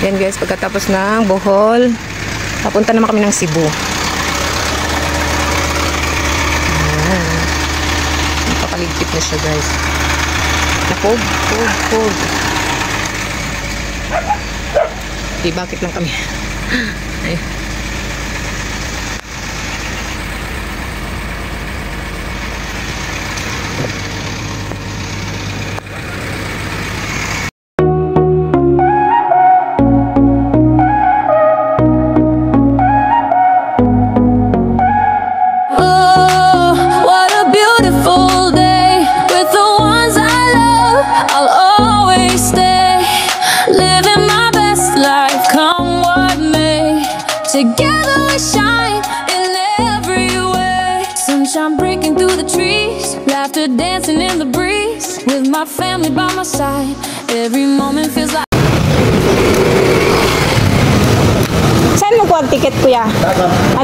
Yan guys, pagkatapos ng Bohol, papunta naman kami ng Cebu. Ayan. Napakaligpit na siya guys. Napog. Di bakit lang kami. Ay. Together we shine in every way. Sunshine breaking through the trees, laughter dancing in the breeze. With my family by my side, every moment feels like. Saan mo kuha ang ticket kuya?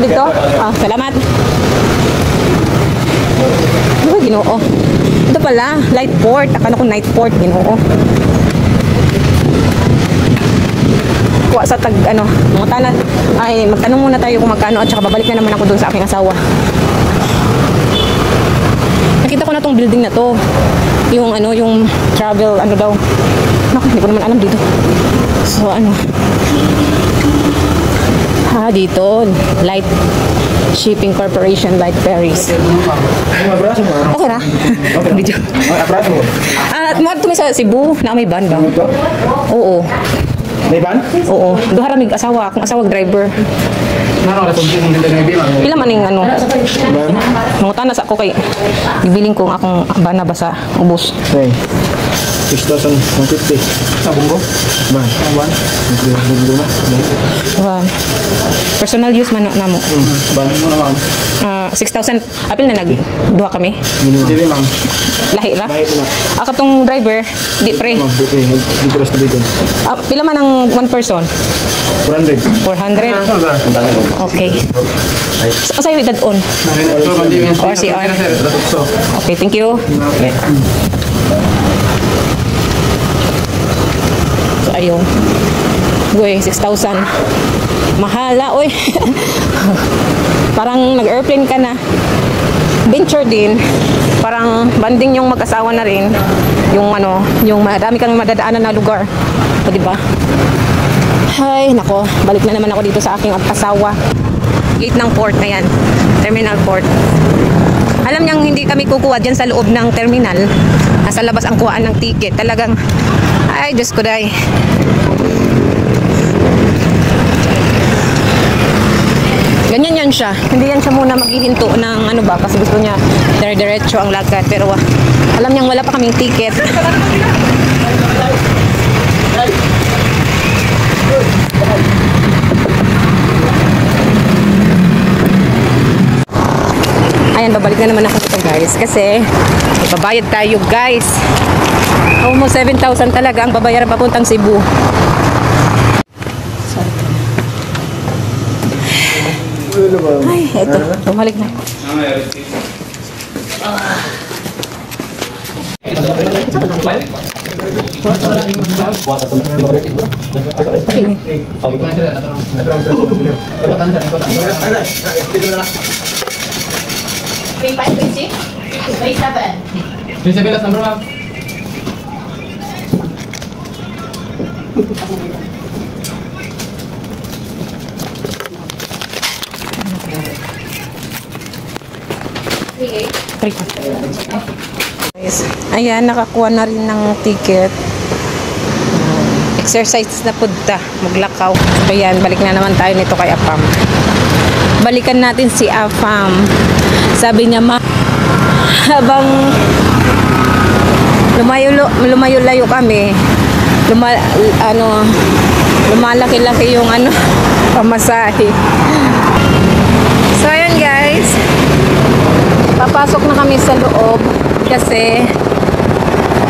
Dito? Salamat. Ano ba Ginoo? Ito pala, light port. Akala ko night port, Ginoo. Kuha sa mga tanan. Ay, magtanong muna tayo kung magkano at saka babalik na naman ako doon sa aking asawa. Nakita ko na tong building na to. Yung yung travel daw. Naku, hindi ko naman alam dito. So dito, Light Shipping Corporation, Light Ferries. Okay na? Video. Tumi sa Cebu, na may van ba? Oo. May van? Oo. Duha ra mig asawa, akong asawa driver. Pila man ning Mangutan na sa ako kay bibiling ko akong bana ba sa ubos. Okay. 6,150. Sa bunggo? Ban. Ban. Personal use man namo. Ban mo naman. 6,000 apil na nagduha kami. Dili ma'am. Lahi ra. Akatong driver di pre. Pila man ang one person? 400. 400. Okay. Sa edad on. Or CR. Okay, thank you. So ayun. Uy, 6,000. Mahala, oy. Parang nag-airplane ka na. Venture din. Parang banding yung mag-asawa na rin. Yung madami kang madadaanan na lugar. O, diba? Ay, nako. Balik na naman ako dito sa aking asawa. Gate ng port na yan. Terminal port. Alam niyang hindi kami kukuha dyan sa loob ng terminal. Nasa labas ang kuhaan ng ticket. Talagang, ay, Diyos ko day. Ganyan yan siya. Hindi yan siya muna maghihinto ng kasi gusto niya dire-diretso ang lakad. Pero alam niyang wala pa kaming ticket. Ayan, babalik na naman ako dito guys. Kasi babayad tayo guys. Almost 7,000 talaga ang babayaran papuntang Cebu. Ay, ito. Bumalik na. Ayan, nakakuha na rin ng ticket. Exercise na punta, maglakaw. So yan, balik na naman tayo nito kay Apam. Balikan natin si Apam. Sabi niya, habang lumayo-layo kami, lumalaki-laki yung pamasahe. So ayan guys, papasok na kami sa loob kasi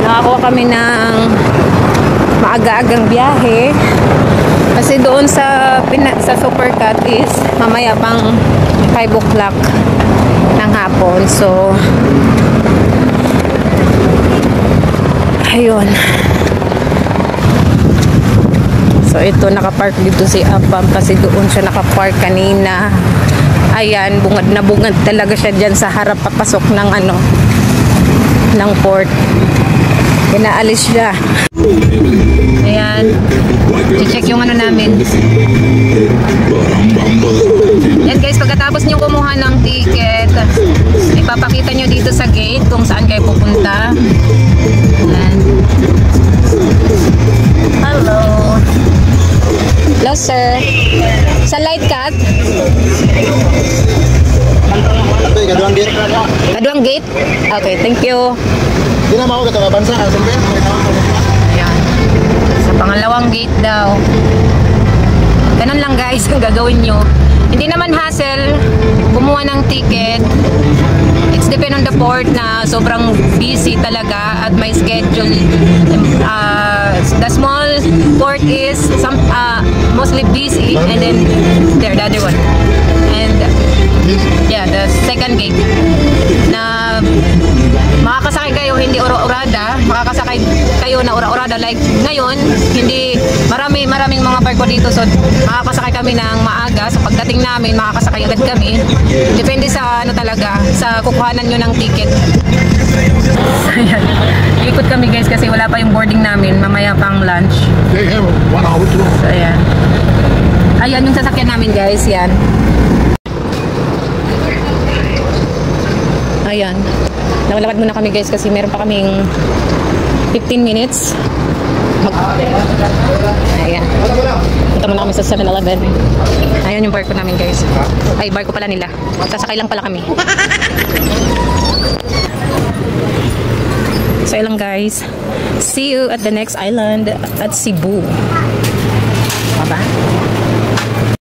nakakuha kami ng maaga-agang biyahe kasi doon sa Supercat is mamaya pang 5 o'clock ng hapon. So ayun, So ito, nakapark dito si Abam kasi doon siya nakapark kanina. Ayan, bungad na bungad talaga siya dyan sa harap papasok ng ano, ng port. Pinaalis siya. Ayan. I-check yung ano namin. Yan guys, pagkatapos nyo kumuha ng ticket, ipapakita nyo dito sa gate kung saan kayo pupunta. Ayan. Hello. Hello sir. Sa light cut? Kaduang gate. Kaduang gate? Okay, thank you. Hindi na ako katawa bansa. Ayan. Sa pangalawang gate daw. Ganun lang guys ang gagawin nyo. Hindi naman hassle kumuha ng ticket. It's depend on the port na sobrang busy talaga at may schedule. The small port is mostly busy, and then there, the other one. And yeah, the second gate na makakasakay kayo hindi ura-urada, makakasakay kayo na ura-urada like ngayon, hindi maraming mga barko dito, so makakasakay kami ng maaga. So pagdating namin, makakasakay agad kami. Depende sa ano talaga, sa kukuhanan nyo ng ticket. Ayan. Ikot kami guys kasi wala pa yung boarding namin, mamaya pang lunch. They have 1 hour to go. So ayan. Ayan yung sasakyan namin guys, yan. Ayan. Nakalakad muna kami guys kasi meron pa kaming 15 minutes. Ayan. Punta muna kami sa 7-Eleven. Ayan yung barko namin guys. Ay, barko pala nila. Sasakay lang pala kami. So, lang guys. See you at the next island at Cebu.